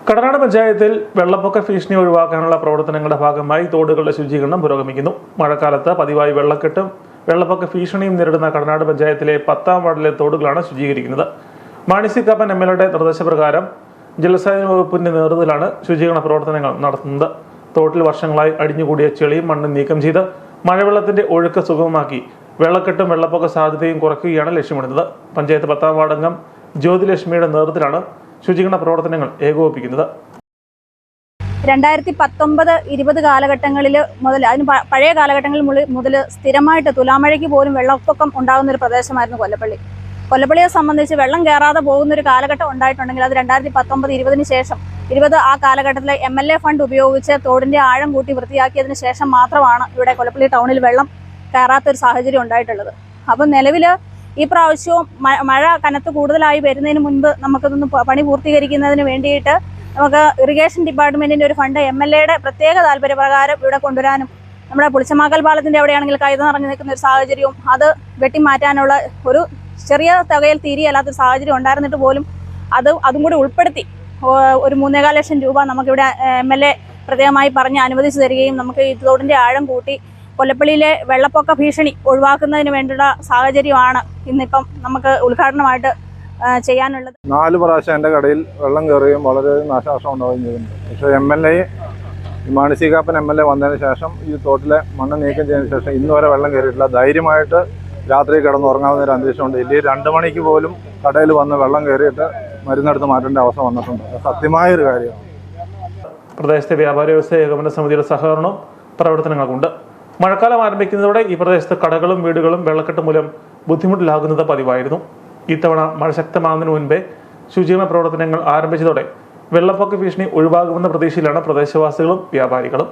കടനാട് പഞ്ചായത്തിൽ വെള്ളപ്പൊക്ക ഭീഷണി ഒഴിവാക്കാനുള്ള പ്രവർത്തനങ്ങളുടെ ഭാഗമായി തോടുകളുടെ ശുചീകരണം പുരോഗമിക്കുന്നു. മഴക്കാലത്ത് പതിവായി വെള്ളക്കെട്ടും വെള്ളപ്പൊക്ക ഭീഷണിയും നേരിടുന്ന കടനാട് പഞ്ചായത്തിലെ 10ാം വാർഡിലെ തോടുകളാണ് ശുചീകരിക്കുന്നത്. മാണി സി കാപ്പൻ എംഎൽഎയുടെ നിർദ്ദേശപ്രകാരം ജലസേചന വകുപ്പിന്റെ നേതൃത്വത്തിലാണ് ശുചീകരണ പ്രവർത്തനങ്ങൾ നടത്തുന്നത്. തോട്ടിൽ വർഷങ്ങളായി അടിഞ്ഞുകൂടിയ ചെളിയും മണ്ണും നീക്കം ചെയ്ത് മഴവെള്ളത്തിന്റെ ഒഴുക്ക് സുഗമമാക്കി വെള്ളക്കെട്ടും വെള്ളപ്പൊക്ക സാധ്യതയും കുറയ്ക്കുകയാണ് ലക്ഷ്യമിടുന്നത്. പഞ്ചായത്ത് 10ാം വാർഡ് അംഗം ജ്യോതിലക്ഷ്മിയുടെ നേതൃത്വത്തിലാണ് ശുചീകരണ പ്രവർത്തനങ്ങൾ ഏകോപിപ്പിക്കുന്നത്. 2019-20 കാലഘട്ടങ്ങളിൽ മുതൽ പഴയ കാലഘട്ടങ്ങളിൽ മുതൽ സ്ഥിരമായിട്ട് തുലാമഴയ്ക്ക് പോലും വെള്ളപ്പൊക്കം ഉണ്ടാകുന്ന ഒരു പ്രദേശമായിരുന്നു കൊല്ലപ്പള്ളി. കൊല്ലപ്പള്ളിയെ സംബന്ധിച്ച് വെള്ളം കയറാതെ പോകുന്ന ഒരു കാലഘട്ടം ഉണ്ടായിട്ടുണ്ടെങ്കിൽ അത് 2019-20 ശേഷം 20 ആ കാലഘട്ടത്തിലെ MLA ഫണ്ട് ഉപയോഗിച്ച് തോടിന്റെ ആഴം കൂട്ടി വൃത്തിയാക്കിയതിന് ശേഷം മാത്രമാണ് ഇവിടെ കൊല്ലപ്പള്ളി ടൗണിൽ വെള്ളം കയറാത്തൊരു സാഹചര്യം ഉണ്ടായിട്ടുള്ളത്. അപ്പം നിലവിൽ ഈ പ്രാവശ്യവും മഴ കനത്ത് കൂടുതലായി വരുന്നതിന് മുൻപ് നമുക്കിതൊന്ന് പണി പൂർത്തീകരിക്കുന്നതിന് വേണ്ടിയിട്ട് നമുക്ക് ഇറിഗേഷൻ ഡിപ്പാർട്ട്മെന്റിന്റെ ഒരു ഫണ്ട് MLAയുടെ പ്രത്യേക താല്പര്യപ്രകാരം ഇവിടെ കൊണ്ടുവരാനും നമ്മുടെ പുളിച്ചമാക്കൽ പാലത്തിന്റെ അവിടെയാണെങ്കിൽ കൈത നിറഞ്ഞു നിൽക്കുന്ന ഒരു സാഹചര്യവും അത് വെട്ടിമാറ്റാനുള്ള ഒരു ചെറിയ തുകയിൽ തീരെയല്ലാത്തൊരു സാഹചര്യം ഉണ്ടായിരുന്നിട്ട് പോലും അതും കൂടി ഉൾപ്പെടുത്തി ഒരു 3.25 ലക്ഷം രൂപ നമുക്കിവിടെ MLA പ്രത്യേകമായി പറഞ്ഞ് അനുവദിച്ചു തരികയും നമുക്ക് ഈ തോടിന്റെ ആഴം കൂട്ടി കൊല്ലപ്പള്ളിയിലെ വെള്ളപ്പൊക്ക ഭീഷണി ഒഴിവാക്കുന്നതിന് വേണ്ടിയുള്ള സാഹചര്യമാണ് ഇന്നിപ്പം നമുക്ക് ഉദ്ഘാടനമായിട്ട് ചെയ്യാനുള്ളത്. 4 പ്രാവശ്യം എൻ്റെ കടയിൽ വെള്ളം കയറുകയും വളരെ നാശനഷ്ടം ഉണ്ടാവുകയും ചെയ്തിട്ടുണ്ട്. പക്ഷേ MLA Mani C Kappan MLA വന്നതിന് ശേഷം ഈ തോട്ടിലെ മണ്ണ് നീക്കം ചെയ്തതിന് ശേഷം ഇന്ന് വരെ വെള്ളം കയറിയിട്ടില്ല. ധൈര്യമായിട്ട് രാത്രി കിടന്നുറങ്ങാവുന്ന ഒരു അന്തരീക്ഷമുണ്ട്. ഇല്ലെങ്കിൽ 2 മണിക്ക് പോലും കടയിൽ വന്ന് വെള്ളം കയറിയിട്ട് മരുന്നെടുത്ത് മാറ്റേണ്ട അവസ്ഥ വന്നിട്ടുണ്ട്. സത്യമായൊരു കാര്യമാണ്. പ്രദേശത്തെ വ്യാപാര വ്യവസായ ഏകോപന സമിതിയുടെ സഹകരണവും പ്രവർത്തനങ്ങൾക്കുണ്ട്. മഴക്കാലം ആരംഭിക്കുന്നതോടെ ഈ പ്രദേശത്ത് കടകളും വീടുകളും വെള്ളക്കെട്ട് മൂലം ബുദ്ധിമുട്ടിലാകുന്നത് പതിവായിരുന്നു. ഇത്തവണ മഴ ശക്തമാകുന്നതിന് മുൻപേ ശുചീകരണ പ്രവർത്തനങ്ങൾ ആരംഭിച്ചതോടെ വെള്ളപ്പൊക്ക ഭീഷണി ഒഴിവാകുമെന്ന പ്രതീക്ഷയിലാണ് പ്രദേശവാസികളും വ്യാപാരികളും.